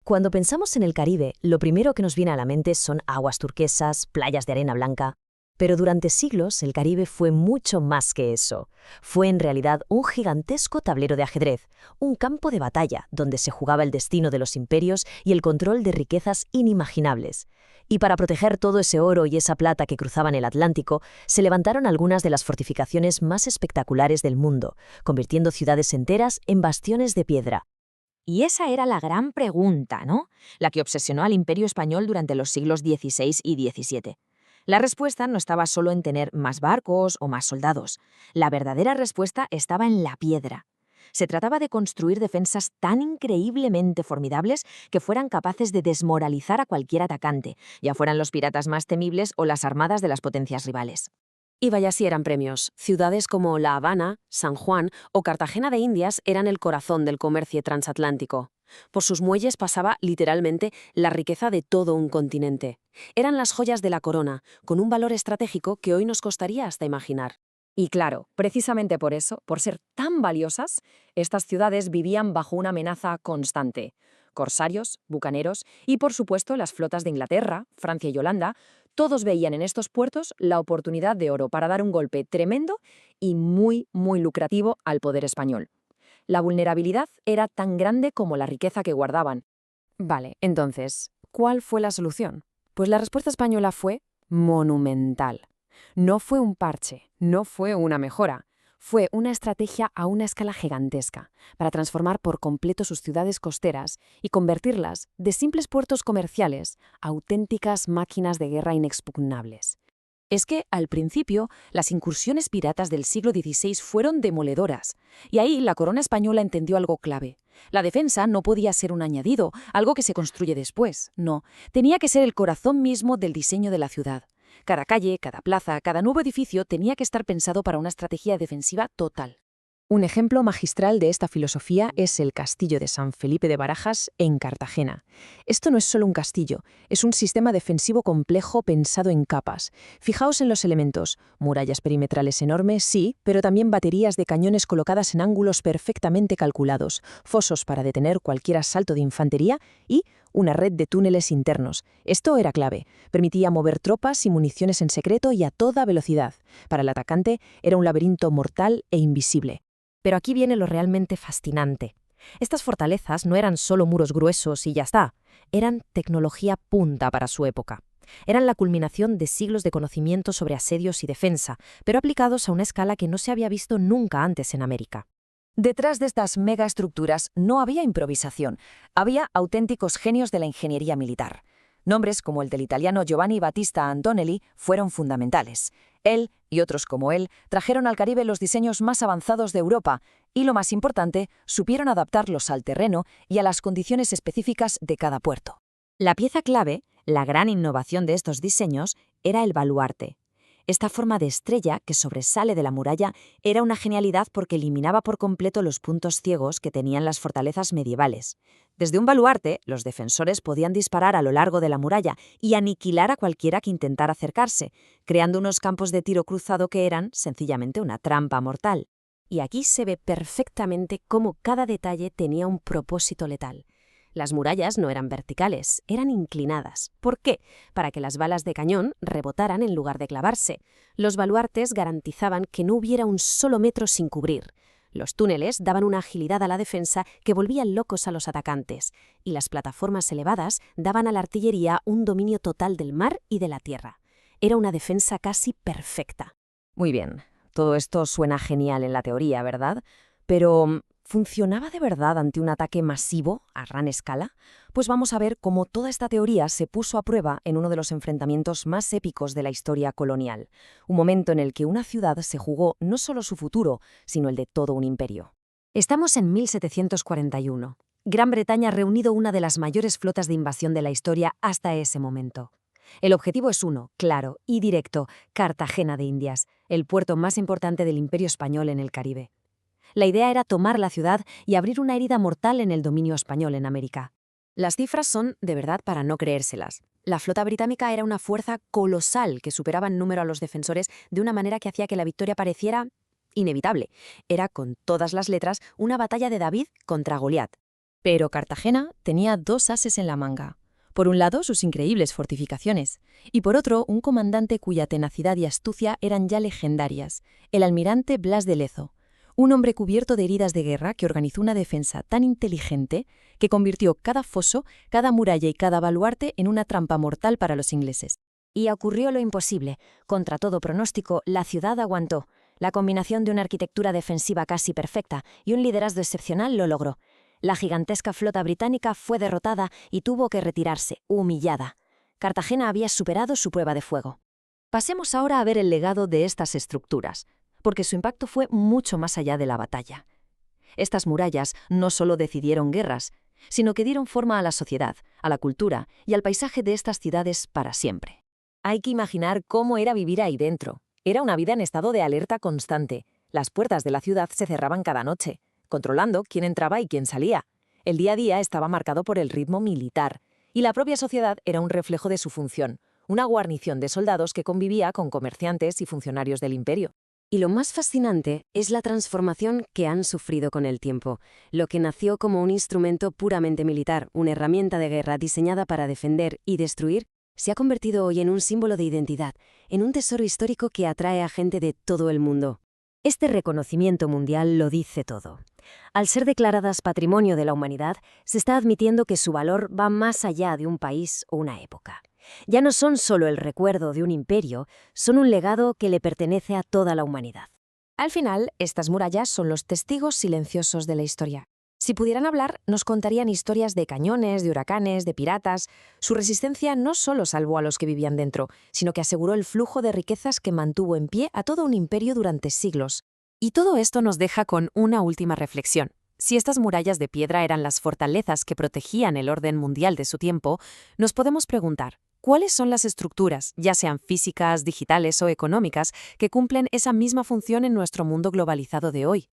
Cuando pensamos en el Caribe, lo primero que nos viene a la mente son aguas turquesas, playas de arena blanca. Pero durante siglos el Caribe fue mucho más que eso. Fue en realidad un gigantesco tablero de ajedrez, un campo de batalla donde se jugaba el destino de los imperios y el control de riquezas inimaginables. Y para proteger todo ese oro y esa plata que cruzaban el Atlántico, se levantaron algunas de las fortificaciones más espectaculares del mundo, convirtiendo ciudades enteras en bastiones de piedra. Y esa era la gran pregunta, ¿no? La que obsesionó al Imperio español durante los siglos XVI y XVII. La respuesta no estaba solo en tener más barcos o más soldados. La verdadera respuesta estaba en la piedra. Se trataba de construir defensas tan increíblemente formidables que fueran capaces de desmoralizar a cualquier atacante, ya fueran los piratas más temibles o las armadas de las potencias rivales. Y vaya si eran premios. Ciudades como La Habana, San Juan o Cartagena de Indias eran el corazón del comercio transatlántico. Por sus muelles pasaba, literalmente, la riqueza de todo un continente. Eran las joyas de la corona, con un valor estratégico que hoy nos costaría hasta imaginar. Y claro, precisamente por eso, por ser tan valiosas, estas ciudades vivían bajo una amenaza constante. Corsarios, bucaneros y, por supuesto, las flotas de Inglaterra, Francia y Holanda, todos veían en estos puertos la oportunidad de oro para dar un golpe tremendo y muy lucrativo al poder español. La vulnerabilidad era tan grande como la riqueza que guardaban. Vale, entonces, ¿cuál fue la solución? Pues la respuesta española fue monumental. No fue un parche, no fue una mejora. Fue una estrategia a una escala gigantesca para transformar por completo sus ciudades costeras y convertirlas de simples puertos comerciales a auténticas máquinas de guerra inexpugnables. Es que, al principio, las incursiones piratas del siglo XVI fueron demoledoras, y ahí la corona española entendió algo clave. La defensa no podía ser un añadido, algo que se construye después, no. Tenía que ser el corazón mismo del diseño de la ciudad. Cada calle, cada plaza, cada nuevo edificio tenía que estar pensado para una estrategia defensiva total. Un ejemplo magistral de esta filosofía es el Castillo de San Felipe de Barajas en Cartagena. Esto no es solo un castillo, es un sistema defensivo complejo pensado en capas. Fijaos en los elementos: murallas perimetrales enormes, sí, pero también baterías de cañones colocadas en ángulos perfectamente calculados, fosos para detener cualquier asalto de infantería y una red de túneles internos. Esto era clave. Permitía mover tropas y municiones en secreto y a toda velocidad. Para el atacante era un laberinto mortal e invisible. Pero aquí viene lo realmente fascinante. Estas fortalezas no eran solo muros gruesos y ya está, eran tecnología punta para su época. Eran la culminación de siglos de conocimiento sobre asedios y defensa, pero aplicados a una escala que no se había visto nunca antes en América. Detrás de estas megaestructuras no había improvisación, había auténticos genios de la ingeniería militar. Nombres como el del italiano Giovanni Battista Antonelli fueron fundamentales. Él y otros como él trajeron al Caribe los diseños más avanzados de Europa y, lo más importante, supieron adaptarlos al terreno y a las condiciones específicas de cada puerto. La pieza clave, la gran innovación de estos diseños, era el baluarte. Esta forma de estrella que sobresale de la muralla era una genialidad porque eliminaba por completo los puntos ciegos que tenían las fortalezas medievales. Desde un baluarte, los defensores podían disparar a lo largo de la muralla y aniquilar a cualquiera que intentara acercarse, creando unos campos de tiro cruzado que eran, sencillamente, una trampa mortal. Y aquí se ve perfectamente cómo cada detalle tenía un propósito letal. Las murallas no eran verticales, eran inclinadas. ¿Por qué? Para que las balas de cañón rebotaran en lugar de clavarse. Los baluartes garantizaban que no hubiera un solo metro sin cubrir. Los túneles daban una agilidad a la defensa que volvían locos a los atacantes. Y las plataformas elevadas daban a la artillería un dominio total del mar y de la tierra. Era una defensa casi perfecta. Muy bien, todo esto suena genial en la teoría, ¿verdad? Pero ¿funcionaba de verdad ante un ataque masivo a gran escala? Pues vamos a ver cómo toda esta teoría se puso a prueba en uno de los enfrentamientos más épicos de la historia colonial, un momento en el que una ciudad se jugó no solo su futuro, sino el de todo un imperio. Estamos en 1741. Gran Bretaña ha reunido una de las mayores flotas de invasión de la historia hasta ese momento. El objetivo es uno, claro y directo: Cartagena de Indias, el puerto más importante del Imperio español en el Caribe. La idea era tomar la ciudad y abrir una herida mortal en el dominio español en América. Las cifras son, de verdad, para no creérselas. La flota británica era una fuerza colosal que superaba en número a los defensores de una manera que hacía que la victoria pareciera inevitable. Era, con todas las letras, una batalla de David contra Goliat. Pero Cartagena tenía dos ases en la manga. Por un lado, sus increíbles fortificaciones, y por otro, un comandante cuya tenacidad y astucia eran ya legendarias, el almirante Blas de Lezo, un hombre cubierto de heridas de guerra que organizó una defensa tan inteligente que convirtió cada foso, cada muralla y cada baluarte en una trampa mortal para los ingleses. Y ocurrió lo imposible. Contra todo pronóstico, la ciudad aguantó. La combinación de una arquitectura defensiva casi perfecta y un liderazgo excepcional lo logró. La gigantesca flota británica fue derrotada y tuvo que retirarse, humillada. Cartagena había superado su prueba de fuego. Pasemos ahora a ver el legado de estas estructuras, porque su impacto fue mucho más allá de la batalla. Estas murallas no solo decidieron guerras, sino que dieron forma a la sociedad, a la cultura y al paisaje de estas ciudades para siempre. Hay que imaginar cómo era vivir ahí dentro. Era una vida en estado de alerta constante. Las puertas de la ciudad se cerraban cada noche, controlando quién entraba y quién salía. El día a día estaba marcado por el ritmo militar, y la propia sociedad era un reflejo de su función, una guarnición de soldados que convivía con comerciantes y funcionarios del imperio. Y lo más fascinante es la transformación que han sufrido con el tiempo. Lo que nació como un instrumento puramente militar, una herramienta de guerra diseñada para defender y destruir, se ha convertido hoy en un símbolo de identidad, en un tesoro histórico que atrae a gente de todo el mundo. Este reconocimiento mundial lo dice todo. Al ser declaradas Patrimonio de la Humanidad, se está admitiendo que su valor va más allá de un país o una época. Ya no son solo el recuerdo de un imperio, son un legado que le pertenece a toda la humanidad. Al final, estas murallas son los testigos silenciosos de la historia. Si pudieran hablar, nos contarían historias de cañones, de huracanes, de piratas. Su resistencia no solo salvó a los que vivían dentro, sino que aseguró el flujo de riquezas que mantuvo en pie a todo un imperio durante siglos. Y todo esto nos deja con una última reflexión. Si estas murallas de piedra eran las fortalezas que protegían el orden mundial de su tiempo, nos podemos preguntar, ¿cuáles son las estructuras, ya sean físicas, digitales o económicas, que cumplen esa misma función en nuestro mundo globalizado de hoy?